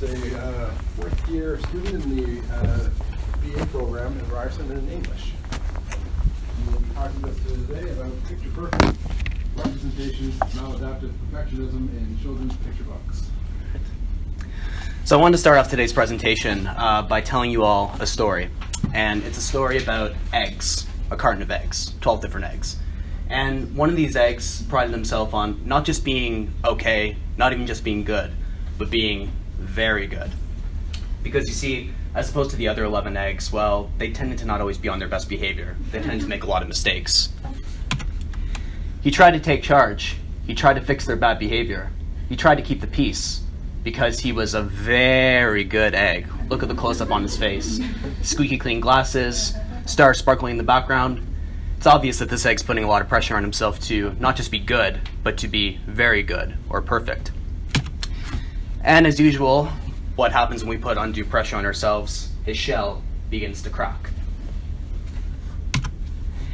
is a fourth-year student in the BA program in Ryerson in English. We will be talking to us today about picture-perfect representation, maladaptive perfectionism in children's picture books. So I wanted to start off today's presentation by telling you all a story. And it's a story about eggs, a carton of eggs, 12 different eggs. And one of these eggs prided himself on not just being okay, not even just being good, but being very good. Because you see, as opposed to the other 11 eggs, well, they tended to not always be on their best behavior. They tended to make a lot of mistakes. He tried to take charge. He tried to fix their bad behavior. He tried to keep the peace because he was a very good egg. Look at the close-up on his face. Squeaky clean glasses, stars sparkling in the background. It's obvious that this egg's putting a lot of pressure on himself to not just be good, but to be very good or perfect. And as usual, what happens when we put undue pressure on ourselves? His shell begins to crack.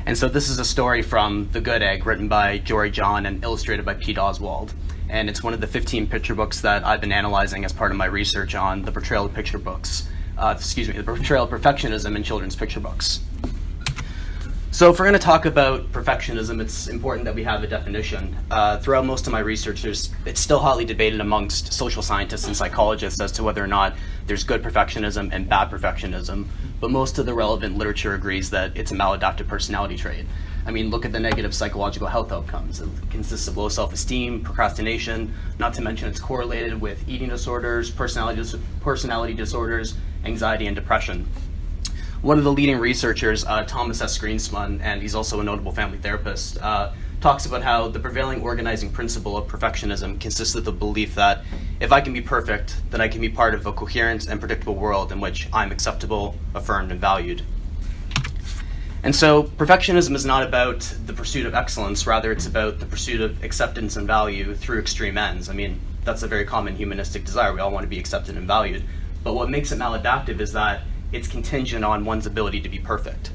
And so this is a story from The Good Egg, written by Jory John and illustrated by Pete Oswald. And it's one of the 15 picture books that I've been analyzing as part of my research on the portrayal of picture books. The portrayal of perfectionism in children's picture books. So if we're going to talk about perfectionism, it's important that we have a definition. Throughout most of my research, it's still hotly debated amongst social scientists and psychologists as to whether or not there's good perfectionism and bad perfectionism. But most of the relevant literature agrees that it's a maladaptive personality trait. I mean, look at the negative psychological health outcomes. It consists of low self-esteem, procrastination, not to mention it's correlated with eating disorders, personality disorders, anxiety, and depression. One of the leading researchers, Thomas S. Greenspun, and he's also a notable family therapist, talks about how the prevailing organizing principle of perfectionism consists of the belief that if I can be perfect, then I can be part of a coherent and predictable world in which I'm acceptable, affirmed, and valued. And so perfectionism is not about the pursuit of excellence, rather it's about the pursuit of acceptance and value through extreme ends. I mean, that's a very common humanistic desire. We all want to be accepted and valued. But what makes it maladaptive is that it's contingent on one's ability to be perfect.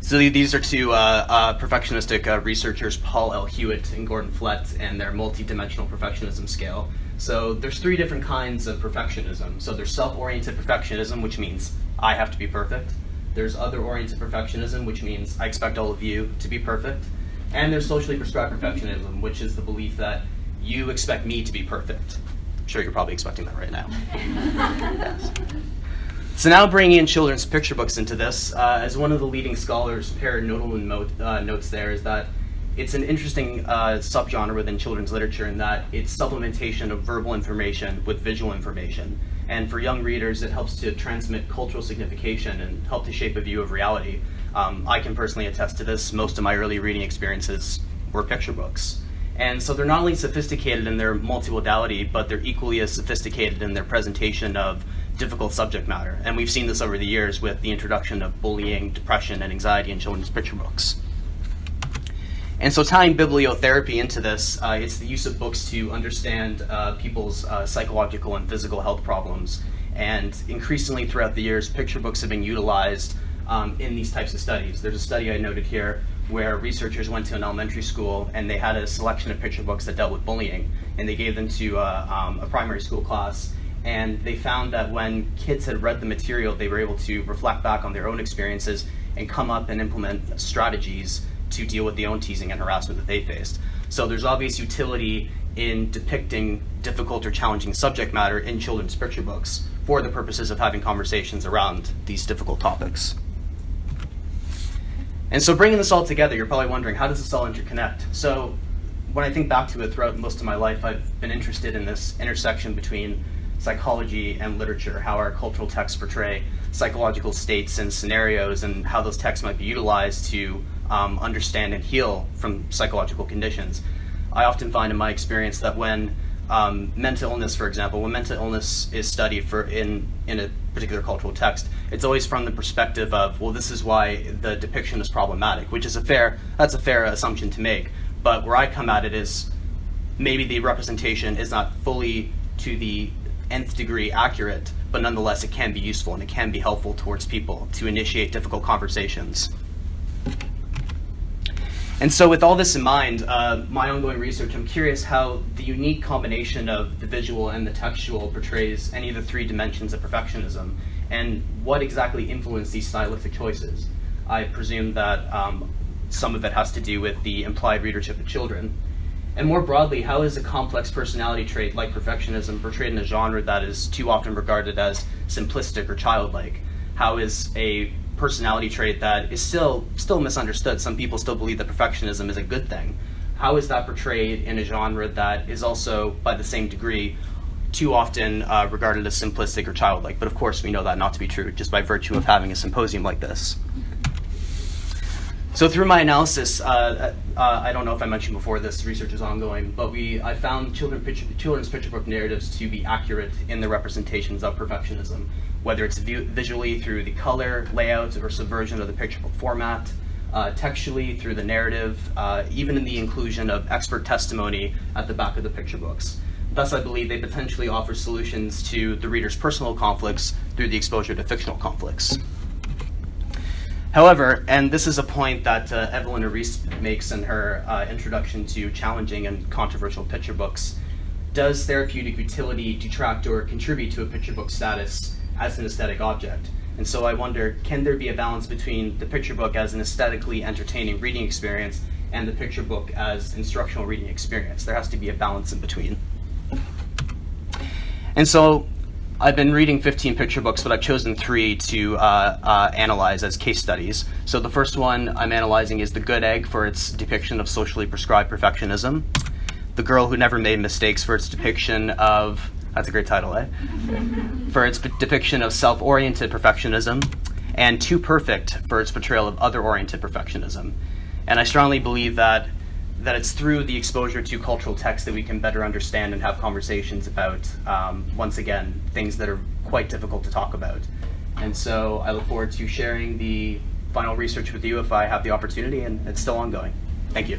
So these are two perfectionistic researchers, Paul L. Hewitt and Gordon Flett, and their multi-dimensional perfectionism scale. So there's three different kinds of perfectionism. So there's self-oriented perfectionism, which means I have to be perfect. There's other-oriented perfectionism, which means I expect all of you to be perfect. And there's socially prescribed perfectionism, which is the belief that you expect me to be perfect. I'm sure you're probably expecting that right now. Yes. So now bringing in children's picture books into this, as one of the leading scholars, Per Nodelman, notes there, is that it's an interesting subgenre within children's literature in that it's supplementation of verbal information with visual information. And for young readers, it helps to transmit cultural signification and help to shape a view of reality. I can personally attest to this. Most of my early reading experiences were picture books. And so they're not only sophisticated in their multimodality, but they're equally as sophisticated in their presentation of difficult subject matter. And we've seen this over the years with the introduction of bullying, depression, and anxiety in children's picture books. And so tying bibliotherapy into this, it's the use of books to understand people's psychological and physical health problems. And increasingly throughout the years, picture books have been utilized in these types of studies. There's a study I noted here where researchers went to an elementary school and they had a selection of picture books that dealt with bullying, and they gave them to a primary school class. And they found that when kids had read the material, they were able to reflect back on their own experiences and come up and implement strategies to deal with the own teasing and harassment that they faced. So there's obvious utility in depicting difficult or challenging subject matter in children's picture books for the purposes of having conversations around these difficult topics. And so bringing this all together, you're probably wondering, how does this all interconnect? So when I think back to it throughout most of my life, I've been interested in this intersection between psychology and literature, how our cultural texts portray psychological states and scenarios, and how those texts might be utilized to understand and heal from psychological conditions. I often find in my experience that when mental illness, for example, when mental illness is studied in a particular cultural text, it's always from the perspective of, well, this is why the depiction is problematic, which is that's a fair assumption to make. But where I come at it is maybe the representation is not fully to the nth degree accurate, but nonetheless it can be useful and it can be helpful towards people to initiate difficult conversations. And so with all this in mind, my ongoing research, I'm curious how the unique combination of the visual and the textual portrays any of the three dimensions of perfectionism, and what exactly influenced these stylistic choices. I presume that some of it has to do with the implied readership of children. And more broadly, how is a complex personality trait like perfectionism portrayed in a genre that is too often regarded as simplistic or childlike? How is a personality trait that is still misunderstood? Some people still believe that perfectionism is a good thing. How is that portrayed in a genre that is also, by the same degree, too often regarded as simplistic or childlike? But of course, we know that not to be true, just by virtue of having a symposium like this. So through my analysis, I don't know if I mentioned before, this research is ongoing, but I found children's picture book narratives to be accurate in the representations of perfectionism, whether it's visually through the color, layout, or subversion of the picture book format, textually through the narrative, even in the inclusion of expert testimony at the back of the picture books. Thus, I believe they potentially offer solutions to the reader's personal conflicts through the exposure to fictional conflicts. However, and this is a point that Evelyn Reese makes in her introduction to challenging and controversial picture books, does therapeutic utility detract or contribute to a picture book status as an aesthetic object? And so I wonder, can there be a balance between the picture book as an aesthetically entertaining reading experience and the picture book as instructional reading experience? There has to be a balance in between. And so I've been reading 15 picture books, but I've chosen 3 to analyze as case studies. So the first one I'm analyzing is The Good Egg for its depiction of socially prescribed perfectionism, The Girl Who Never Made Mistakes for its depiction of, that's a great title, eh? For its depiction of self-oriented perfectionism, and Too Perfect for its portrayal of other-oriented perfectionism. And I strongly believe that it's through the exposure to cultural texts that we can better understand and have conversations about, once again, things that are quite difficult to talk about. And so I look forward to sharing the final research with you if I have the opportunity, and it's still ongoing. Thank you.